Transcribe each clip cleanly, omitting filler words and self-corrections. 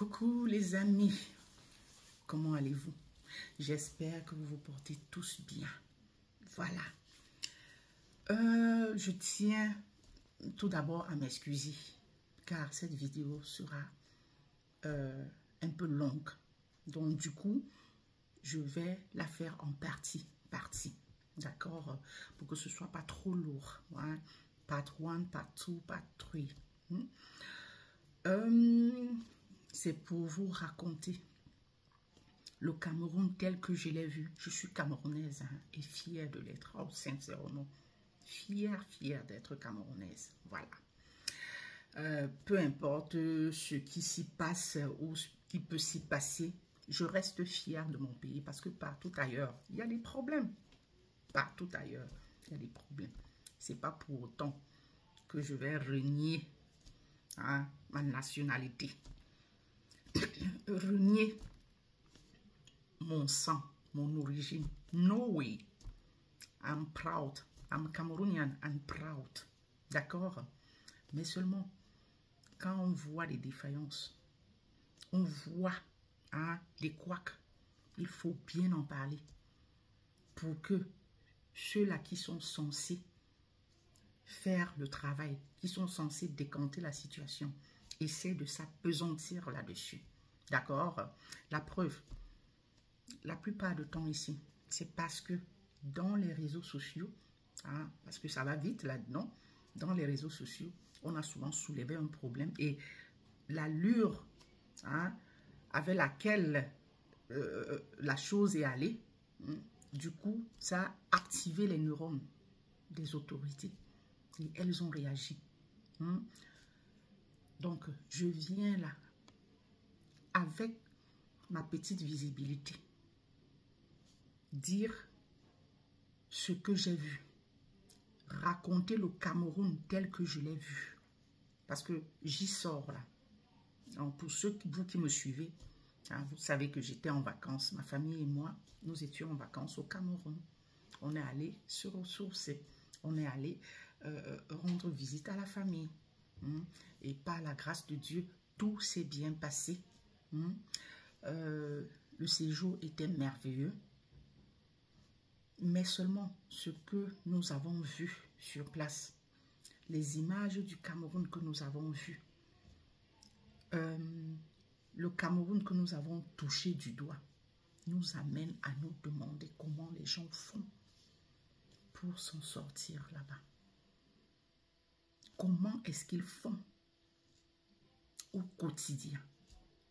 Coucou les amis, comment allez-vous? J'espère que vous vous portez tous bien. Voilà. Je tiens tout d'abord à m'excuser car cette vidéo sera un peu longue. Donc du coup, je vais la faire en partie. D'accord? Pour que ce ne soit pas trop lourd. Hein? Part 1, part 2, part 3. C'est pour vous raconter le Cameroun tel que je l'ai vu. Je suis camerounaise hein, et fière de l'être. Oh, sincèrement, fière d'être camerounaise. Voilà. Peu importe ce qui s'y passe ou ce qui peut s'y passer, je reste fière de mon pays parce que partout ailleurs, il y a des problèmes. Partout ailleurs, il y a des problèmes. C'est pas pour autant que je vais renier hein, ma nationalité. Renier mon sang, mon origine. No way. I'm proud. I'm Cameroonian. I'm proud. D'accord? Mais seulement, quand on voit des défaillances, on voit hein, des couacs, il faut bien en parler pour que ceux-là qui sont censés faire le travail, qui sont censés décanter la situation, essaient de s'appesantir là-dessus. D'accord? La preuve, la plupart du temps ici, c'est parce que dans les réseaux sociaux, hein, parce que ça va vite là-dedans, dans les réseaux sociaux, on a souvent soulevé un problème et l'allure hein, avec laquelle la chose est allée, du coup, ça a activé les neurones des autorités et elles ont réagi. Donc, je viens là avec ma petite visibilité dire ce que j'ai vu, raconter le Cameroun tel que je l'ai vu, parce que j'y sors là. Donc, pour ceux vous qui me suivez, hein, vous savez que j'étais en vacances, ma famille et moi, nous étions en vacances au Cameroun. On est allé se ressourcer, on est allé rendre visite à la famille. Et par la grâce de Dieu, tout s'est bien passé. Le séjour était merveilleux. Mais seulement ce que nous avons vu sur place, les images du Cameroun que nous avons vues, le Cameroun que nous avons touché du doigt, nous amène à nous demander comment les gens font pour s'en sortir là-bas. Comment est-ce qu'ils font au quotidien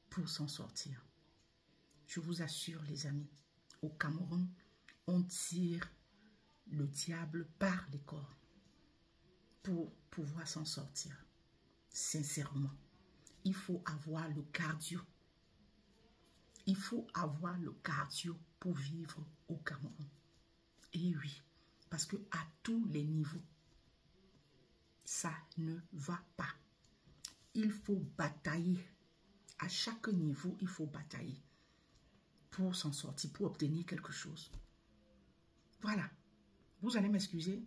pour s'en sortir? Je vous assure les amis, au Cameroun, on tire le diable par les corps pour pouvoir s'en sortir. Sincèrement, il faut avoir le cardio. Il faut avoir le cardio pour vivre au Cameroun. Et oui, parce que à tous les niveaux, ça ne va pas. Il faut batailler. À chaque niveau, il faut batailler pour s'en sortir, pour obtenir quelque chose. Voilà. Vous allez m'excuser.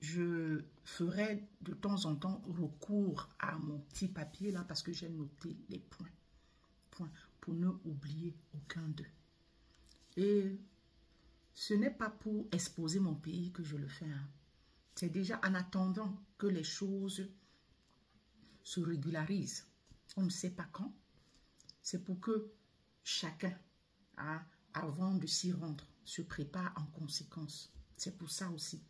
Je ferai de temps en temps recours à mon petit papier là parce que j'ai noté les points pour ne oublier aucun d'eux. Et ce n'est pas pour exposer mon pays que je le fais. Hein. C'est déjà en attendant que les choses se régularisent. On ne sait pas quand. C'est pour que chacun, hein, avant de s'y rendre, se prépare en conséquence. C'est pour ça aussi.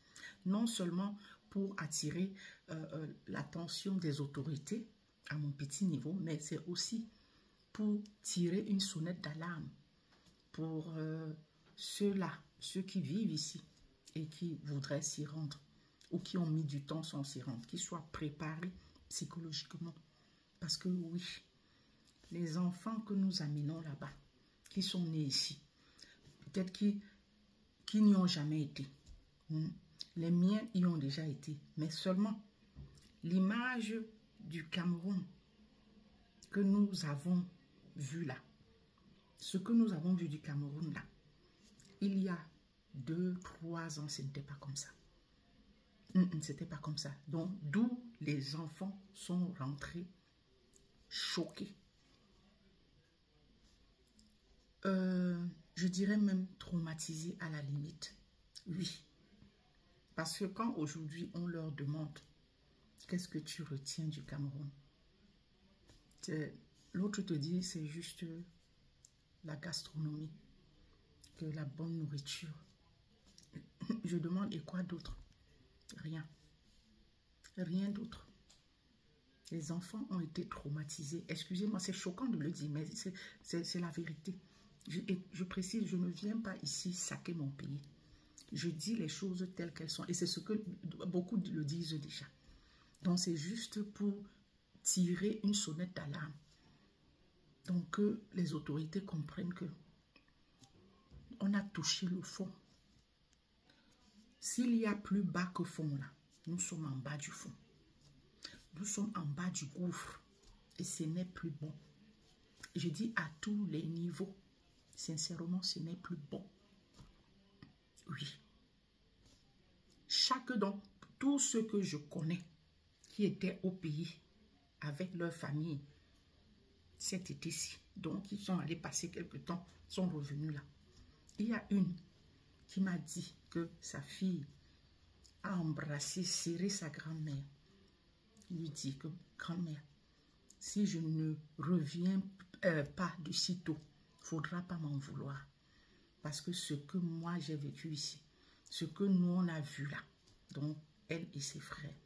Non seulement pour attirer l'attention des autorités à mon petit niveau, mais c'est aussi pour tirer une sonnette d'alarme pour ceux qui vivent ici et qui voudraient s'y rendre ou qui ont mis du temps sans s'y rendre, qu'ils soient préparés psychologiquement. Parce que oui, les enfants que nous amenons là-bas, qui sont nés ici, peut-être qui n'y ont jamais été. Les miens y ont déjà été, mais seulement l'image du Cameroun que nous avons vu là, ce que nous avons vu du Cameroun là, il y a 2-3 ans, ce n'était pas comme ça. C'était pas comme ça. Donc, d'où les enfants sont rentrés choqués. je dirais même traumatisés à la limite. Oui. Parce que quand aujourd'hui on leur demande qu'est-ce que tu retiens du Cameroun, l'autre te dit c'est juste la gastronomie, que la bonne nourriture. Je demande et quoi d'autre? Rien. Rien d'autre. Les enfants ont été traumatisés. Excusez-moi, c'est choquant de le dire, mais c'est la vérité. Je précise, je ne viens pas ici saquer mon pays. Je dis les choses telles qu'elles sont. Et c'est ce que beaucoup le disent déjà. Donc, c'est juste pour tirer une sonnette d'alarme. Donc, que les autorités comprennent que on a touché le fond. S'il y a plus bas que fond, là, nous sommes en bas du fond. Nous sommes en bas du gouffre. Et ce n'est plus bon. Je dis à tous les niveaux. Sincèrement, ce n'est plus bon. Oui. Tous ceux que je connais qui étaient au pays avec leur famille cet été-ci, donc ils sont allés passer quelque temps, sont revenus là. Il y a une qui m'a dit que sa fille a embrassé, serré sa grand-mère. Il lui dit que grand-mère, si je ne reviens pas de sitôt, il ne faudra pas m'en vouloir. Parce que ce que moi j'ai vécu ici, ce que nous on a vu là, donc elle et ses frères,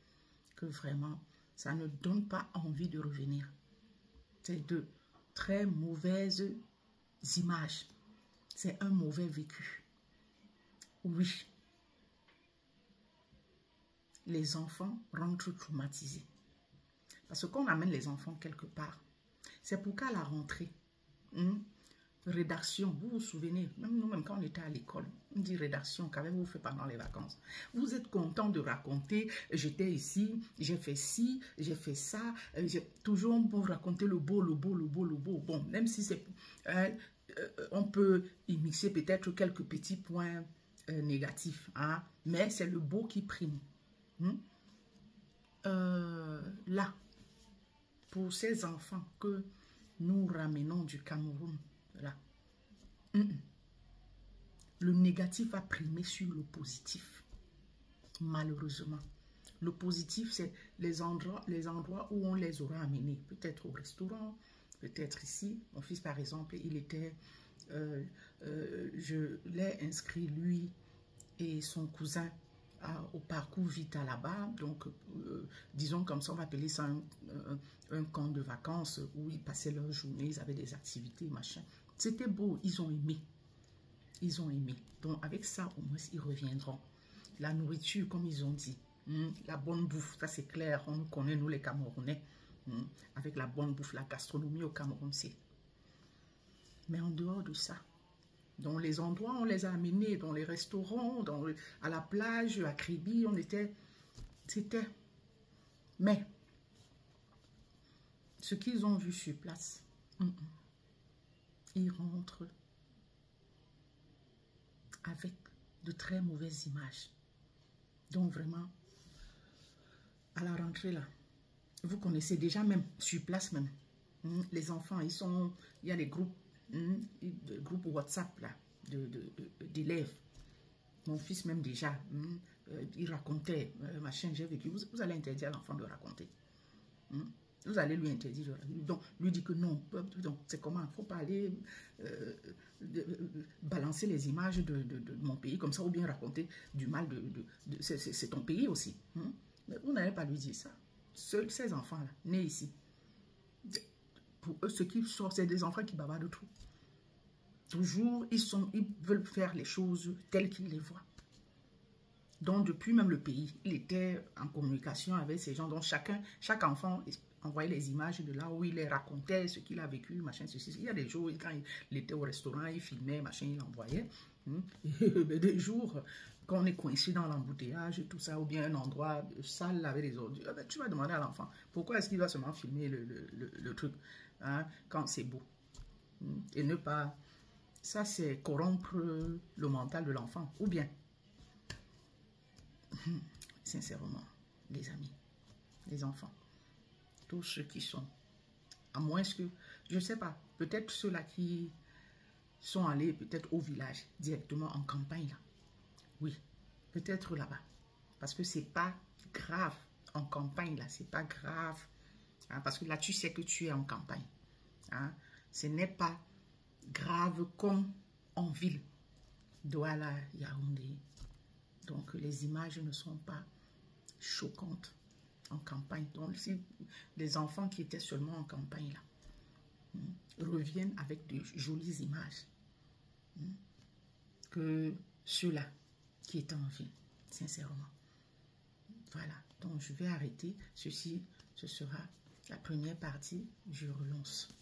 que vraiment ça ne donne pas envie de revenir. C'est de très mauvaises images. C'est un mauvais vécu. Oui. Les enfants rentrent traumatisés. Parce que quand on amène les enfants quelque part, c'est pour qu'à la rentrée, rédaction, vous vous souvenez, même nous-mêmes quand on était à l'école, on dit rédaction, qu'avez-vous fait pendant les vacances? Vous êtes content de raconter, j'étais ici, j'ai fait ci, j'ai fait ça, toujours pour raconter le beau, le beau, le beau, le beau. Bon, même si c'est... on peut y mixer peut-être quelques petits points négatifs, hein, mais c'est le beau qui prime. Là, pour ces enfants que nous ramenons du Cameroun, là, le négatif a primé sur le positif, malheureusement. Le positif, c'est les endroits où on les aura amenés, peut-être au restaurant, peut-être ici. Mon fils, par exemple, il était, je l'ai inscrit, lui et son cousin, au parcours Vita là-bas. Donc, disons comme ça, on va appeler ça un camp de vacances où ils passaient leur journée, ils avaient des activités, machin. C'était beau, ils ont aimé. Ils ont aimé. Donc, avec ça, au moins, ils reviendront. La nourriture, comme ils ont dit, la bonne bouffe, ça c'est clair, on nous connaît, nous les Camerounais, avec la bonne bouffe, la gastronomie au Cameroun, c'est. Mais en dehors de ça, dans les endroits, on les a amenés, dans les restaurants, à la plage, à Kribi, on était... C'était... Mais, ce qu'ils ont vu sur place, ils rentrent avec de très mauvaises images. Donc vraiment, à la rentrée là, vous connaissez déjà même, sur place même, les enfants, il y a des groupes, des groupes WhatsApp là, d'élèves. Mon fils même déjà, il racontait, machin, j'ai vécu. Vous allez interdire à l'enfant de raconter. Vous allez lui interdire. Donc, lui dit que non. Donc, c'est comment? Il ne faut pas aller balancer les images de mon pays comme ça, ou bien raconter du mal c'est ton pays aussi. Mais vous n'allez pas lui dire ça. Ces enfants-là, nés ici, pour eux, ce qui sort, c'est des enfants qui bavardent de tout. Toujours, ils veulent faire les choses telles qu'ils les voient. Donc, depuis même le pays, il était en communication avec ces gens. Donc, chaque enfant envoyait les images de là où il les racontait, ce qu'il a vécu, machin, ceci. Il y a des jours, quand il était au restaurant, il filmait, machin, il envoyait. Et des jours, quand on est coincé dans l'embouteillage, tout ça, ou bien un endroit sale avec les ordures, tu vas demander à l'enfant, pourquoi est-ce qu'il doit seulement filmer le truc, hein, quand c'est beau? Et ne pas... Ça, c'est corrompre le mental de l'enfant. Ou bien, sincèrement, les amis, les enfants, tous ceux qui sont, à moins que, je ne sais pas, peut-être ceux-là qui sont allés peut-être au village, directement en campagne là. Oui, peut-être là-bas. Parce que c'est pas grave en campagne là, c'est pas grave. Hein, parce que là, tu sais que tu es en campagne. Hein. Ce n'est pas grave comme en ville. Douala, Yaoundé. Donc, les images ne sont pas choquantes en campagne. Donc, si les enfants qui étaient seulement en campagne là, reviennent avec de jolies images que ceux-là qui étaient en ville, sincèrement. Voilà, donc je vais arrêter. Ceci, ce sera la première partie. Je relance.